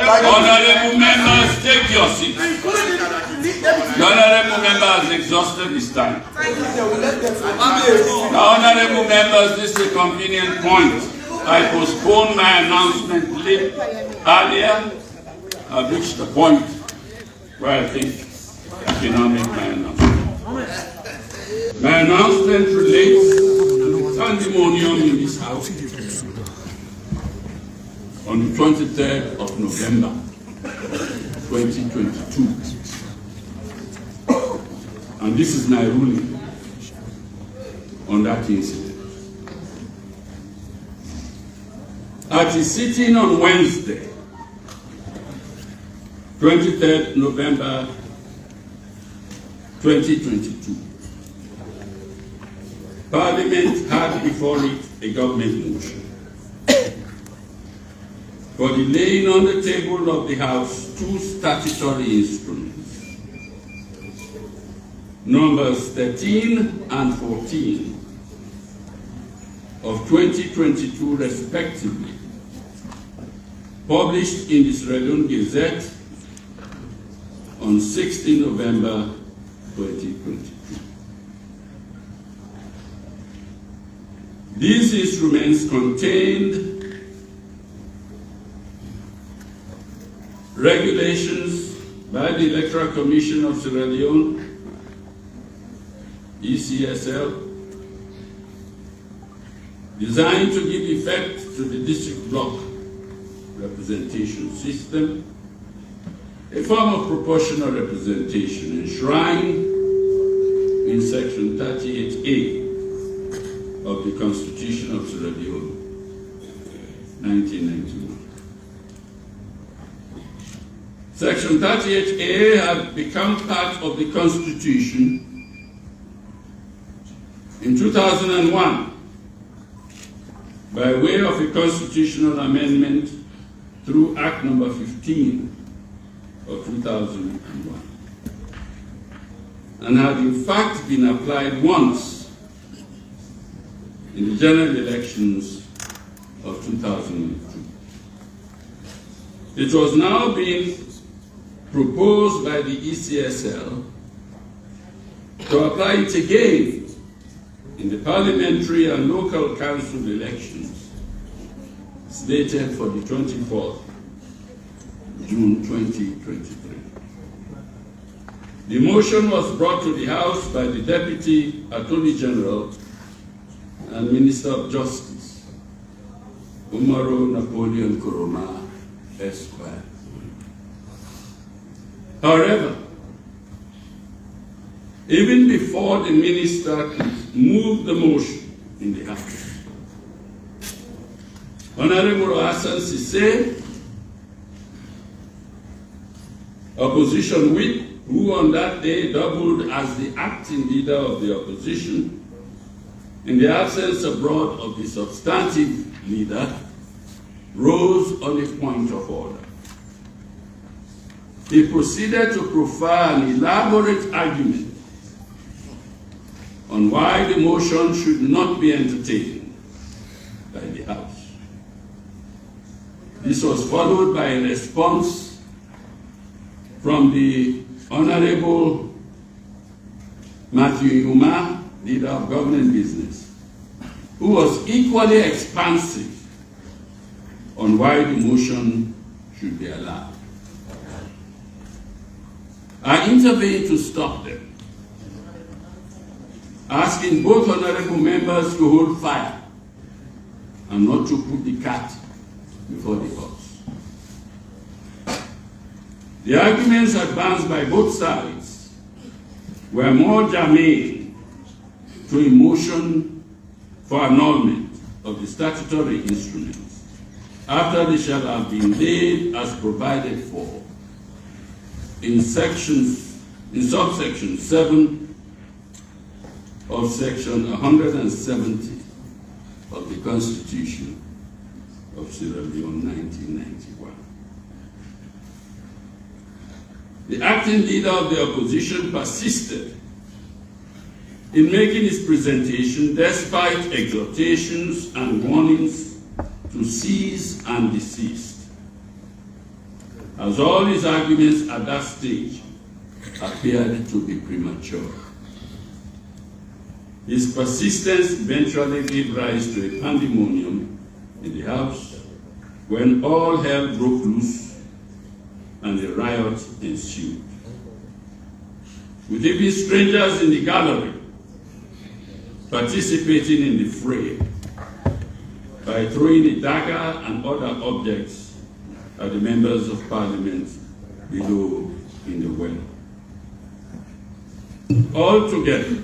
Honorable members, take your seats. The honorable member has exhausted his time. Now, honorable members, this is a convenient point. I postponed my announcement earlier. I've reached the point where I think I cannot make my announcement. My announcement relates to the pandemonium in this house on the 23rd of November, 2022. And this is my ruling on that incident. At a sitting on Wednesday, 23rd November 2022, Parliament had before it a government motion for the laying on the table of the House two statutory instruments, numbers 13 and 14 of 2022 respectively, published in the Sierra Leone Gazette on 16 November 2022. These instruments contained regulations by the Electoral Commission of Sierra Leone, ECSL, designed to give effect to the district block representation system, a form of proportional representation enshrined in Section 38A of the Constitution of Sierra Leone, 1991. Section 38A had become part of the Constitution in 2001 by way of a constitutional amendment through Act number 15 of 2001, and had in fact been applied once in the general elections of 2002. It was now being proposed by the ECSL to apply it again in the parliamentary and local council elections slated for the 24th June 2023. The motion was brought to the House by the Deputy Attorney General and Minister of Justice, Umaru Napoleon Kuroma, Esquire. However, even before the minister could move the motion in the House, Honorable Hassan Sise, opposition whip, who on that day doubled as the acting leader of the opposition, in the absence abroad of the substantive leader, rose on a point of order. He proceeded to proffer an elaborate argument on why the motion should not be entertained by the House. This was followed by a response from the Honorable Matthew Yuma, leader of Government Business, who was equally expansive on why the motion should be allowed. I intervened to stop them, asking both honorable members to hold fire and not to put the cat before the horse. The arguments advanced by both sides were more germane to a motion for annulment of the statutory instruments after they shall have been laid as provided for in subsection 7 of section 170 of the Constitution of Sierra Leone, 1991. The acting leader of the opposition persisted in making his presentation despite exhortations and warnings to cease and desist. as all his arguments at that stage appeared to be premature. His persistence eventually gave rise to a pandemonium in the House when all hell broke loose and a riot ensued, with even strangers in the gallery participating in the fray by throwing a dagger and other objects at the members of Parliament below in the well. Altogether,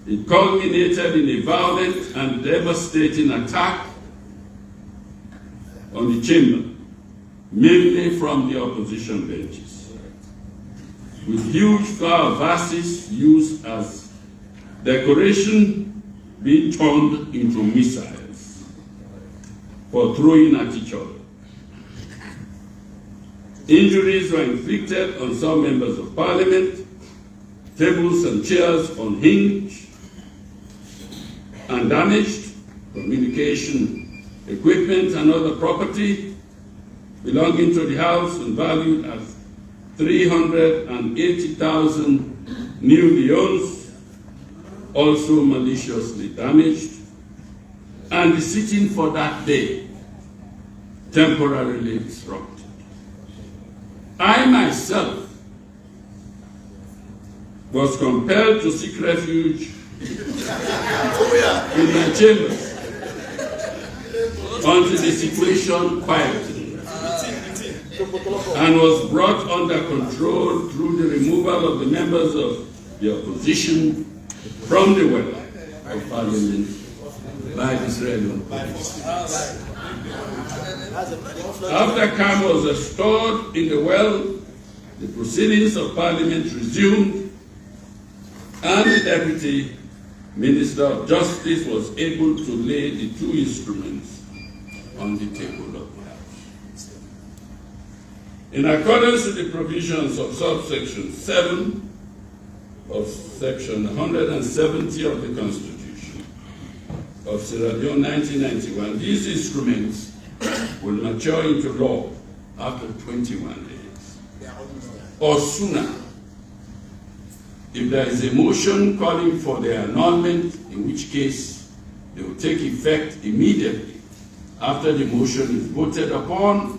it culminated in a violent and devastating attack on the chamber, mainly from the opposition benches, with huge flower vases used as decoration being turned into missiles for throwing at each other. Injuries were inflicted on some members of Parliament, tables and chairs unhinged and damaged, communication equipment and other property belonging to the House and valued at 380,000 new leons, also maliciously damaged, and the sitting for that day temporarily disrupted. I myself was compelled to seek refuge in my chambers until the situation quieted and was brought under control through the removal of the members of the opposition from the well of Parliament by the Israeli police. After calm was restored in the well, the proceedings of Parliament resumed, and the Deputy Minister of Justice was able to lay the two instruments on the table of the House. In accordance with the provisions of subsection 7 of section 170 of the Constitution of Sierra Leone 1991, these instruments will mature into law after 21 days or sooner if there is a motion calling for their annulment, in which case they will take effect immediately after the motion is voted upon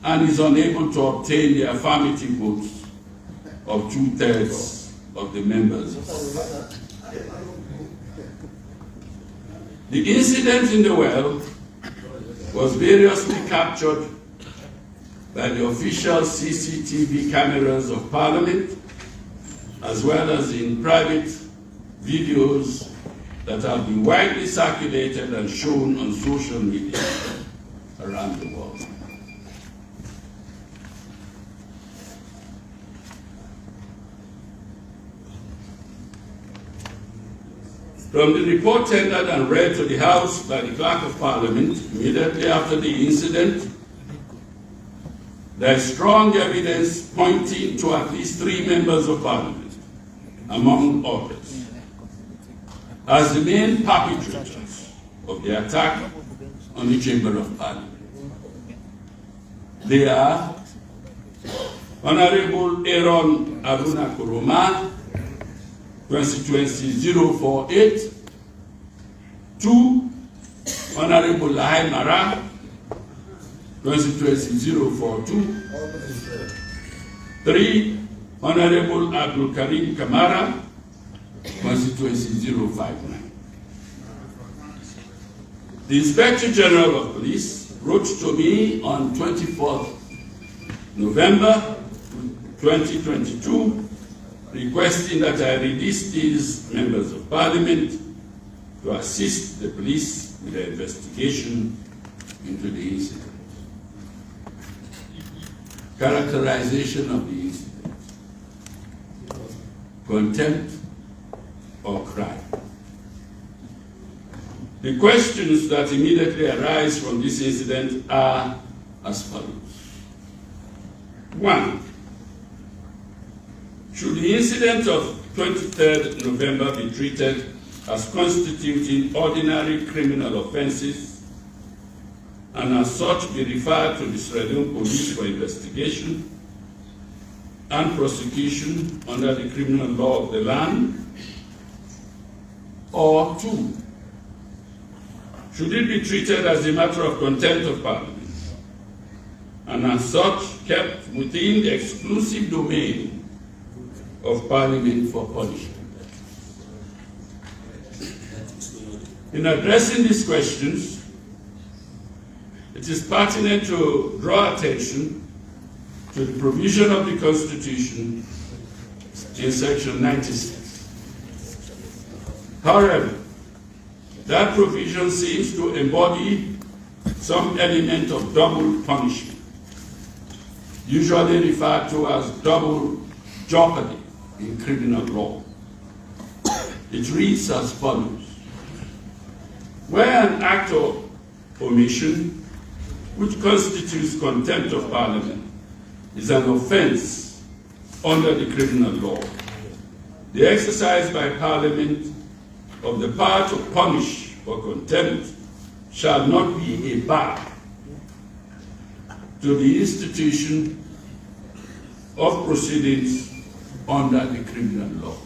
and is unable to obtain the affirmative votes of 2/3 of the members. The incident in the well was variously captured by the official CCTV cameras of Parliament, as well as in private videos that have been widely circulated and shown on social media around the world. From the report tendered and read to the House by the Clerk of Parliament immediately after the incident, there is strong evidence pointing to at least 3 members of Parliament, among others, as the main perpetrators of the attack on the Chamber of Parliament. They are Honorable Aaron Aruna Kuruma, Constituency 048, 2, Honorable Lahai Mara, Constituency 042, 3, Honorable Abdul Karim Kamara, Constituency 059. The Inspector General of Police wrote to me on 24th November 2022 requesting that I release these members of Parliament to assist the police with the investigation into the incident. Characterization of the incident: contempt or crime. The questions that immediately arise from this incident are as follows. 1. Should the incident of 23rd November be treated as constituting ordinary criminal offenses and as such be referred to the Sierra Leone Police for investigation and prosecution under the criminal law of the land, or 2, should it be treated as a matter of contempt of Parliament, and as such kept within the exclusive domain of Parliament for punishment? In addressing these questions, it is pertinent to draw attention to the provision of the Constitution in Section 96. However, that provision seems to embody some element of double punishment, usually referred to as double jeopardy in criminal law. It reads as follows: where an act of omission, which constitutes contempt of Parliament, is an offense under the criminal law, the exercise by Parliament of the power to punish for contempt shall not be a bar to the institution of proceedings under the criminal law.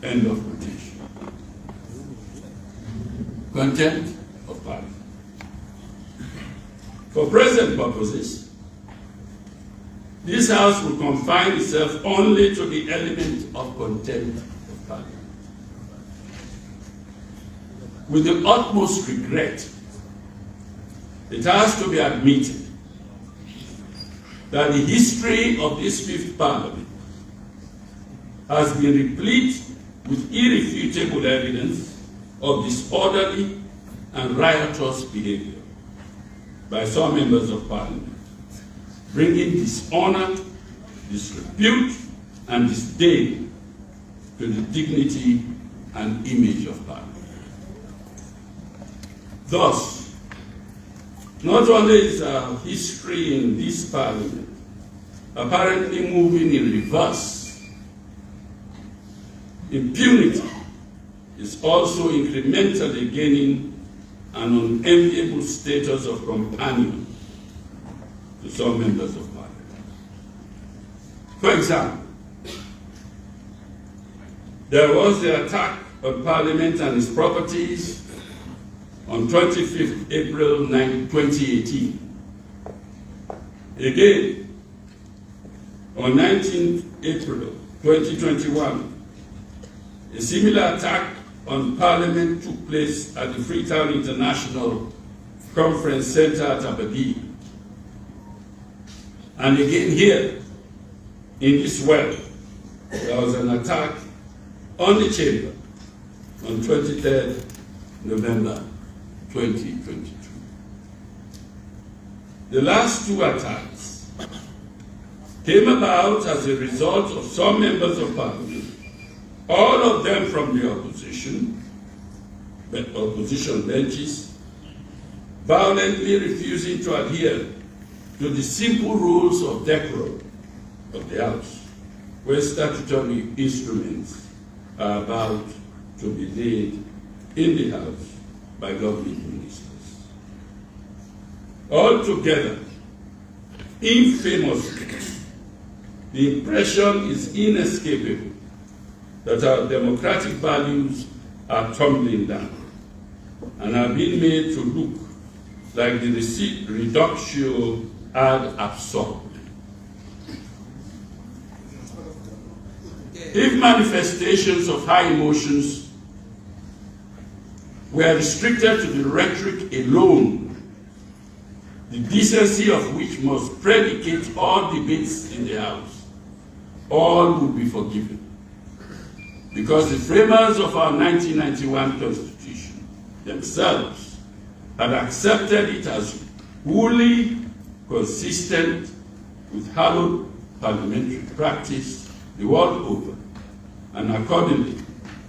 End of quotation. Contempt of Parliament. For present purposes, this House will confine itself only to the element of contempt of Parliament. With the utmost regret, it has to be admitted that the history of this 5th Parliament has been replete with irrefutable evidence of disorderly and riotous behavior by some members of Parliament, bringing dishonor, disrepute, and disdain to the dignity and image of Parliament. Thus, not only is our history in this Parliament apparently moving in reverse, impunity is also incrementally gaining an unenviable status of companion to some members of Parliament. For example, there was the attack on Parliament and its properties on 25th April 2018. Again, on 19th April 2021, a similar attack on Parliament took place at the Freetown International Conference Center at Aberdeen. And again here, in this well, there was an attack on the chamber on 23rd November 2022. The last 2 attacks came about as a result of some members of Parliament, all of them from the opposition benches, violently refusing to adhere to the simple rules of decorum of the House, where statutory instruments are about to be laid in the House by government ministers. Altogether, infamously, the impression is inescapable that our democratic values are tumbling down and are being made to look like the reductio ad absurdum. If manifestations of high emotions were restricted to the rhetoric alone, the decency of which must predicate all debates in the House, all would be forgiven. Because the framers of our 1991 Constitution themselves had accepted it as wholly consistent with hallowed parliamentary practice the world over, and accordingly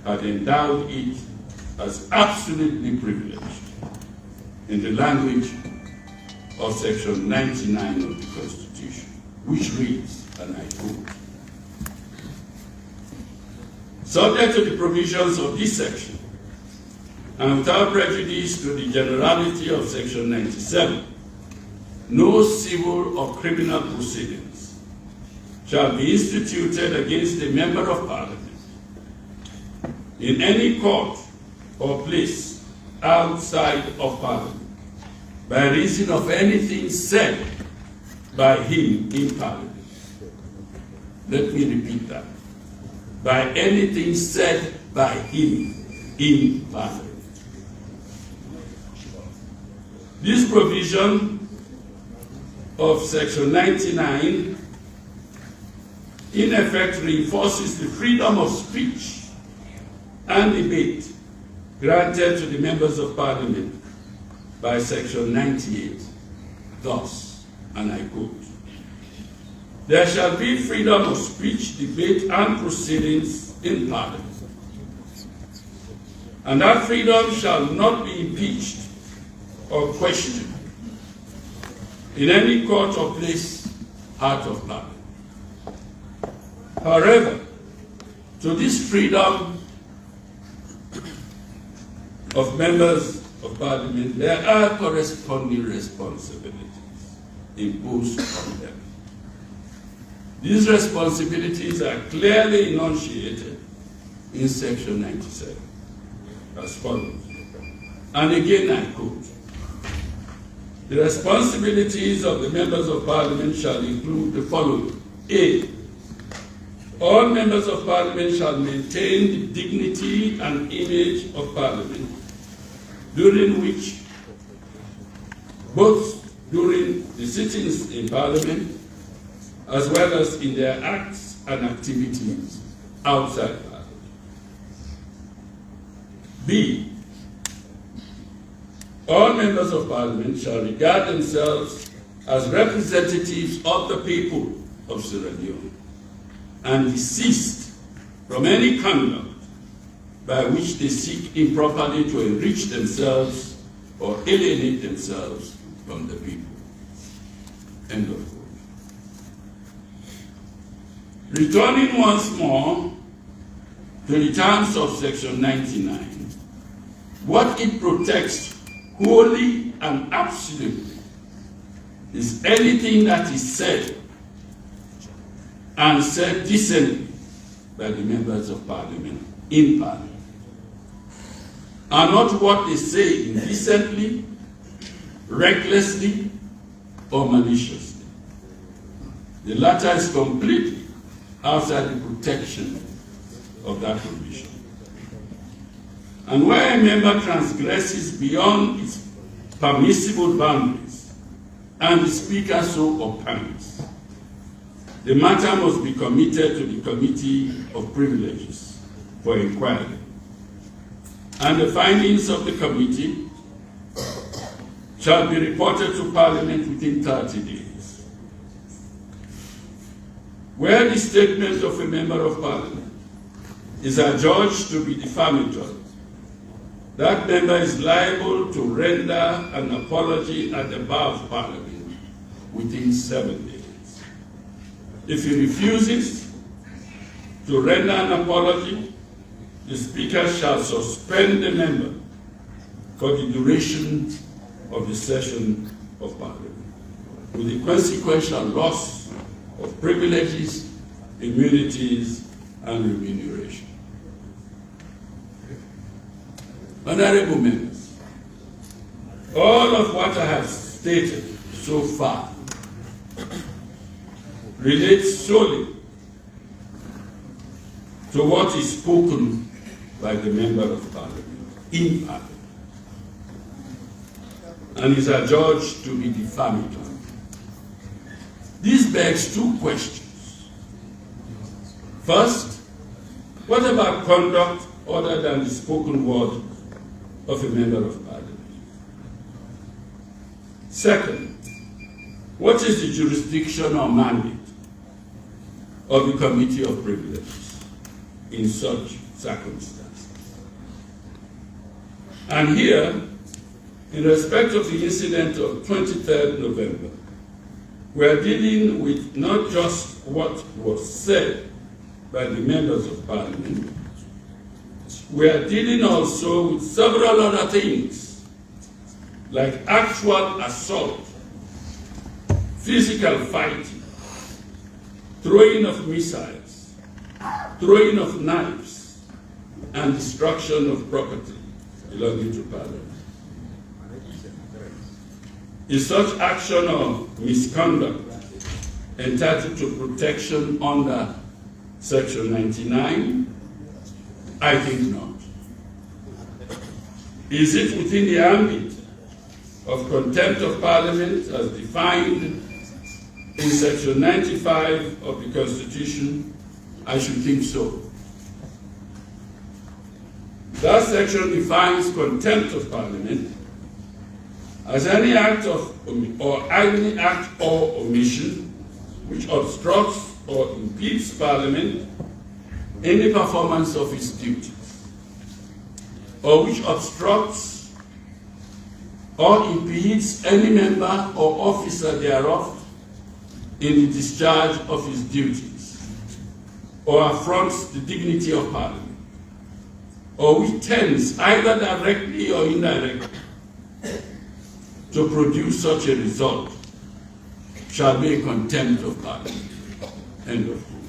had endowed it as absolutely privileged in the language of Section 99 of the Constitution, which reads, and I quote, "Subject to the provisions of this section and without prejudice to the generality of Section 97, no civil or criminal proceedings shall be instituted against a member of Parliament in any court or place outside of Parliament by reason of anything said by him in Parliament. Let me repeat that. By anything said by him in Parliament. This provision of Section 99 in effect reinforces the freedom of speech and debate granted to the members of Parliament by Section 98. Thus, and I quote, "There shall be freedom of speech, debate, and proceedings in Parliament, and that freedom shall not be impeached or questioned in any court or place out of Parliament. However, to this freedom of members of Parliament, there are corresponding responsibilities imposed on them. These responsibilities are clearly enunciated in Section 97 as follows. And again I quote, "The responsibilities of the members of Parliament shall include the following. A, all members of Parliament shall maintain the dignity and image of Parliament both during the sittings in Parliament as well as in their acts and activities outside Parliament. B, all members of Parliament shall regard themselves as representatives of the people of Sierra Leone and desist from any conduct by which they seek improperly to enrich themselves or alienate themselves from the people." End of quote. Returning once more to the terms of Section 99, what it protects wholly and absolutely is anything that is said and said decently by the members of Parliament in Parliament, and not what they say indecently, recklessly, or maliciously. The latter is completely outside the protection of that provision. And where a member transgresses beyond its permissible boundaries and the Speaker so opines, the matter must be committed to the Committee of Privileges for inquiry, and the findings of the committee shall be reported to Parliament within 30 days. Where the statement of a member of Parliament is adjudged to be defamatory, that member is liable to render an apology at the bar of Parliament within 7 days. If he refuses to render an apology, the Speaker shall suspend the member for the duration of the session of Parliament, with the consequential loss of privileges, immunities, and remuneration. Honorable members, all of what I have stated so far relates solely to what is spoken by the member of Parliament in Parliament, and is adjudged to be defamatory. This begs two questions. First, what about conduct other than the spoken word of a member of Parliament? Second, what is the jurisdiction or mandate of the Committee of Privileges in such circumstances? And here, in respect of the incident of 23rd November, we are dealing with not just what was said by the members of Parliament, we are dealing also with several other things, like actual assault, physical fighting, throwing of missiles, throwing of knives, and destruction of property belonging to Parliament. Is such action or misconduct entitled to protection under Section 99? I think not. Is it within the ambit of contempt of Parliament as defined in Section 95 of the Constitution? I should think so. That section defines contempt of Parliament as any act or omission which obstructs or impedes Parliament in the performance of its duties, or which obstructs or impedes any member or officer thereof in the discharge of his duties, or affronts the dignity of Parliament, or which tends either directly or indirectly to produce such a result, shall be a contempt of Parliament. End of quote.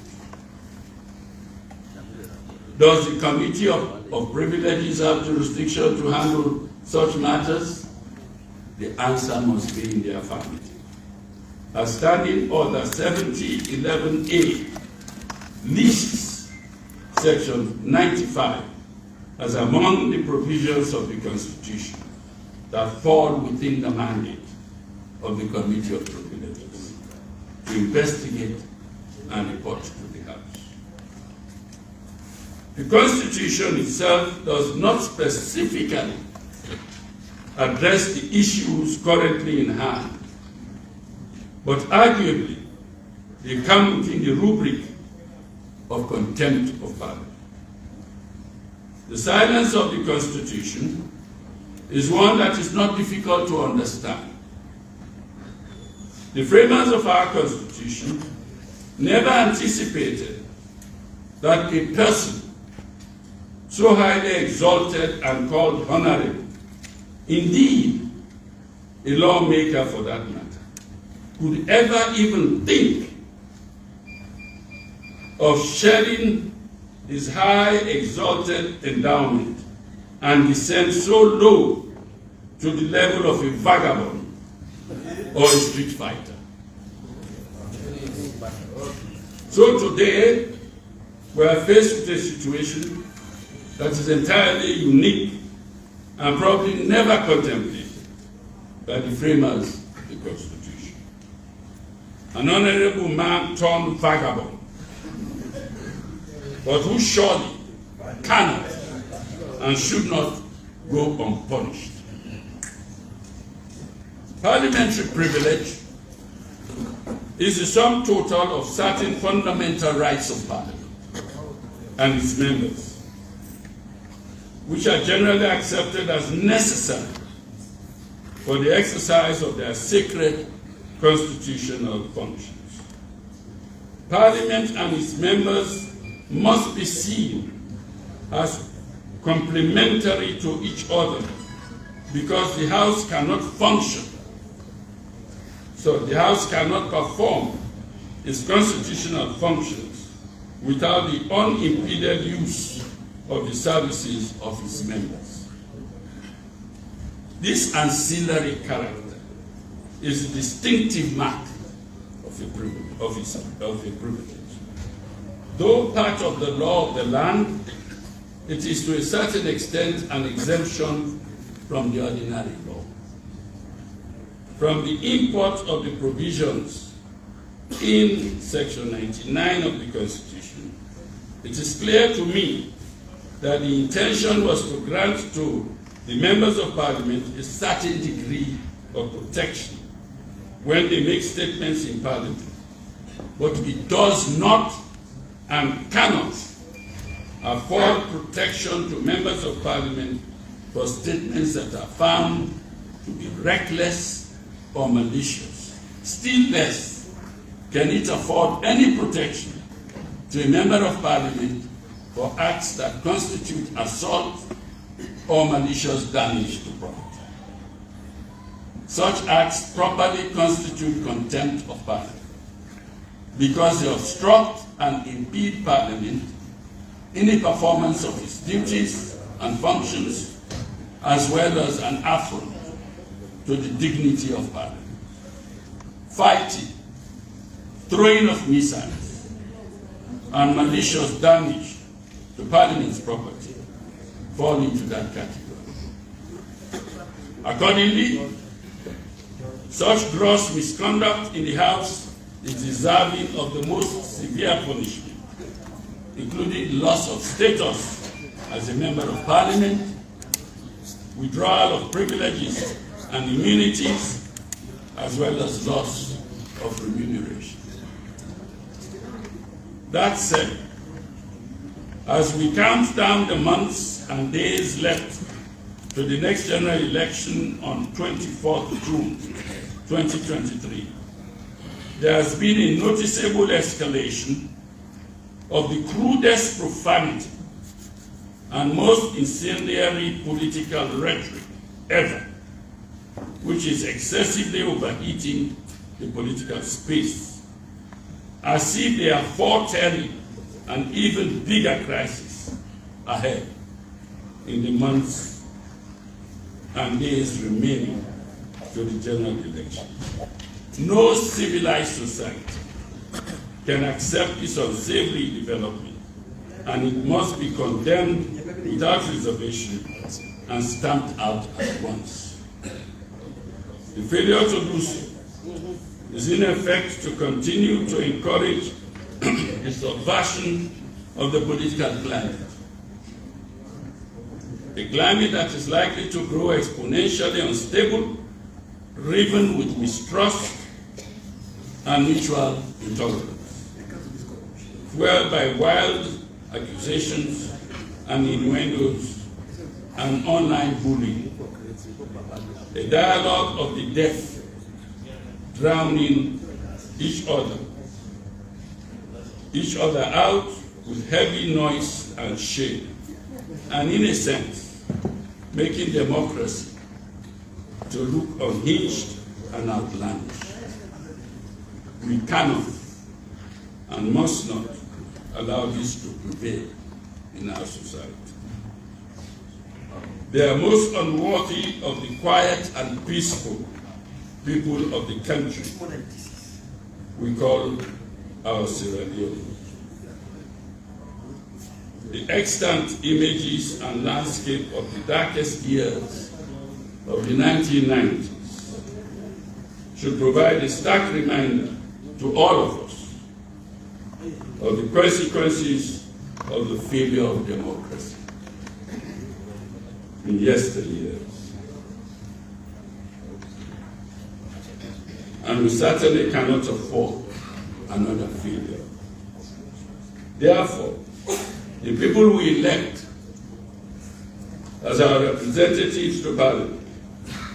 Does the Committee of Privileges have jurisdiction to handle such matters? The answer must be in the affirmative. As Standing Order 7011A lists Section 95 as among the provisions of the Constitution that fall within the mandate of the Committee of Privileges to investigate and report to the House. The Constitution itself does not specifically address the issues currently in hand, but arguably they come within the rubric of contempt of Parliament. The silence of the Constitution is one that is not difficult to understand. The framers of our Constitution never anticipated that a person so highly exalted and called honorable, indeed a lawmaker for that matter, could ever even think of sharing his high exalted endowment and descend so low to the level of a vagabond or a street fighter. So today, we are faced with a situation that is entirely unique and probably never contemplated by the framers of the Constitution. An honorable man turned vagabond, but who surely cannot and should not go unpunished. Parliamentary privilege is the sum total of certain fundamental rights of Parliament and its members, which are generally accepted as necessary for the exercise of their sacred constitutional functions. Parliament and its members must be seen as complementary to each other, because the House cannot function. So the House cannot perform its constitutional functions without the unimpeded use of the services of its members. This ancillary character is a distinctive mark of a privilege. Though part of the law of the land, it is to a certain extent an exemption from the ordinary law. From the import of the provisions in Section 99 of the Constitution, it is clear to me that the intention was to grant to the members of Parliament a certain degree of protection when they make statements in Parliament, but it does not and cannot afford protection to members of Parliament for statements that are found to be reckless or malicious. Still less can it afford any protection to a member of Parliament for acts that constitute assault or malicious damage to property. Such acts properly constitute contempt of Parliament because they obstruct and impede Parliament in the performance of its duties and functions, as well as an affront to the dignity of Parliament. Fighting, throwing of missiles, and malicious damage to Parliament's property fall into that category. Accordingly, such gross misconduct in the House is deserving of the most severe punishment, including loss of status as a member of Parliament, withdrawal of privileges and immunities, as well as loss of remuneration. That said, as we count down the months and days left to the next general election on 24th June 2023, there has been a noticeable escalation of the crudest profanity and most incendiary political rhetoric ever, which is excessively overheating the political space, as if they are foretelling an even bigger crisis ahead in the months and days remaining to the general election. No civilized society can accept this unsavory development, and it must be condemned without reservation and stamped out at once. The failure to do so is in effect to continue to encourage the subversion of the political climate. A climate that is likely to grow exponentially unstable, riven with mistrust and mutual intolerance, fueled by wild accusations and innuendos and online bullying, a dialogue of the deaf, drowning each other out with heavy noise and shame, and in a sense, making democracy to look unhinged and outlandish. We cannot and must not allow this to prevail in our society. They are most unworthy of the quiet and peaceful people of the country we call our Sierra Leone. The extant images and landscape of the darkest years of the 1990s should provide a stark reminder to all of us of the consequences of the failure of democracy in yesteryears. And we certainly cannot afford another failure. Therefore, the people we elect as our representatives to Parliament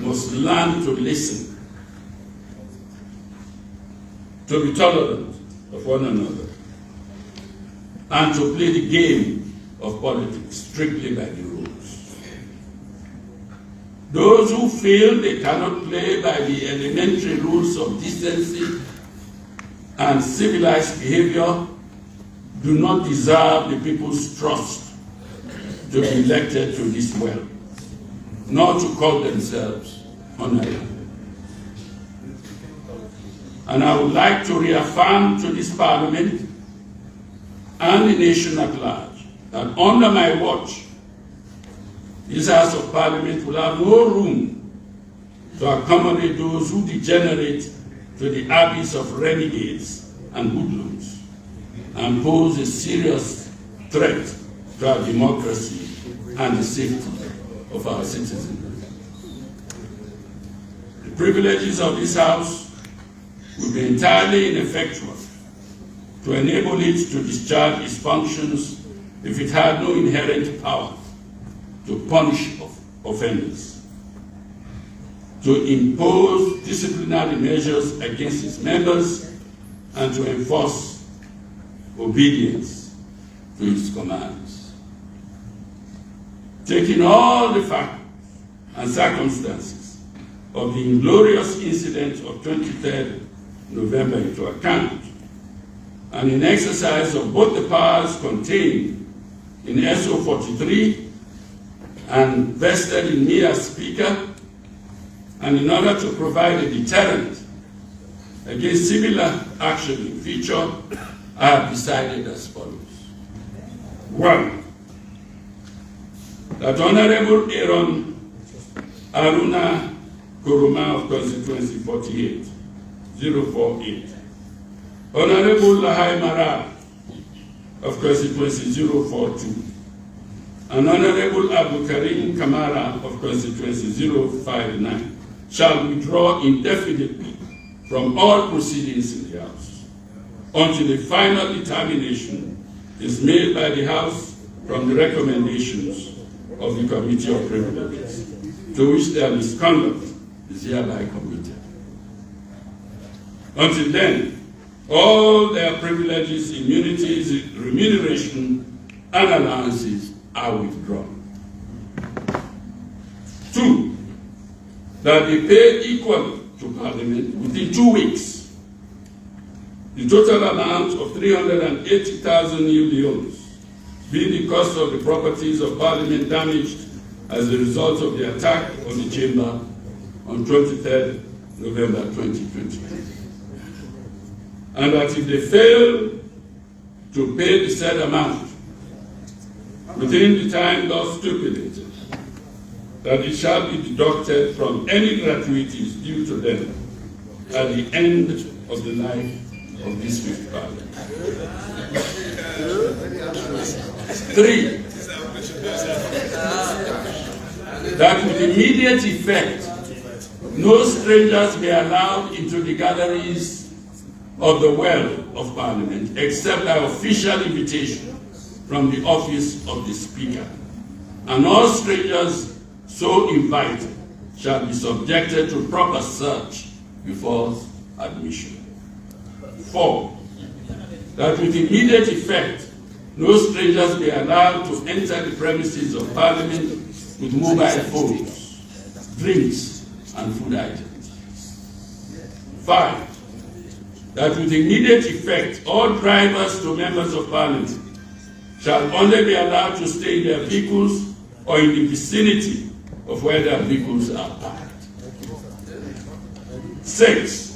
must learn to listen, to be tolerant of one another, and to play the game of politics strictly by the rules. Those who feel they cannot play by the elementary rules of decency and civilized behavior do not deserve the people's trust to be elected to this well, nor to call themselves honorable. And I would like to reaffirm to this Parliament and the nation at large that under my watch, this House of Parliament will have no room to accommodate those who degenerate to the abyss of renegades and hoodlums and pose a serious threat to our democracy and the safety of our citizens. The privileges of this House will be entirely ineffectual to enable it to discharge its functions if it had no inherent power to punish offenders, to impose disciplinary measures against its members, and to enforce obedience to his commands. Taking all the facts and circumstances of the inglorious incident of 23rd November into account, and in exercise of both the powers contained in SO 43 and vested in me as Speaker, and in order to provide a deterrent against similar action in future, I have decided as follows. 1. That Honorable Aaron Aruna Kuruma of Constituency 48, 048, Honorable Lahai Mara of Constituency 042, and Honorable Abu Karim Kamara of Constituency 059 shall withdraw indefinitely from all proceedings in the House until a final determination is made by the House from the recommendations of the Committee of Privileges, to which their misconduct is hereby committed. Until then, all their privileges, immunities, remuneration, and allowances are withdrawn. 2. That they pay equal to Parliament within 2 weeks the total amount of 380,000 new leones, being the cost of the properties of Parliament damaged as a result of the attack on the chamber on 23rd November 2023. And that if they fail to pay the said amount within the time thus stipulated, that it shall be deducted from any gratuities due to them at the end of the life of this fifth Parliament. 3. That with immediate effect, no strangers be allowed into the galleries of the well of Parliament except by official invitation from the office of the Speaker, and all strangers so invited shall be subjected to proper search before admission. 4. That with immediate effect, no strangers be allowed to enter the premises of Parliament with mobile phones, drinks, and food items. 5. That with immediate effect, all drivers to members of Parliament shall only be allowed to stay in their vehicles or in the vicinity of where their vehicles are parked. 6.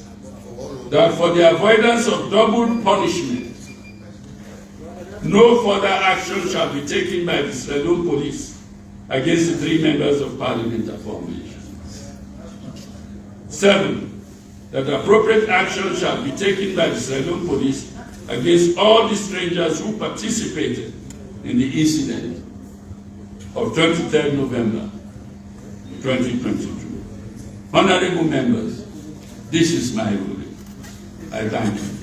That for the avoidance of double punishment, no further action shall be taken by the Saloon Police against the 3 members of Parliament aforementioned. 7. That appropriate action shall be taken by the Saloon Police against all the strangers who participated in the incident of 23rd November 2022. Honorable members, this is my ruling. I thank you.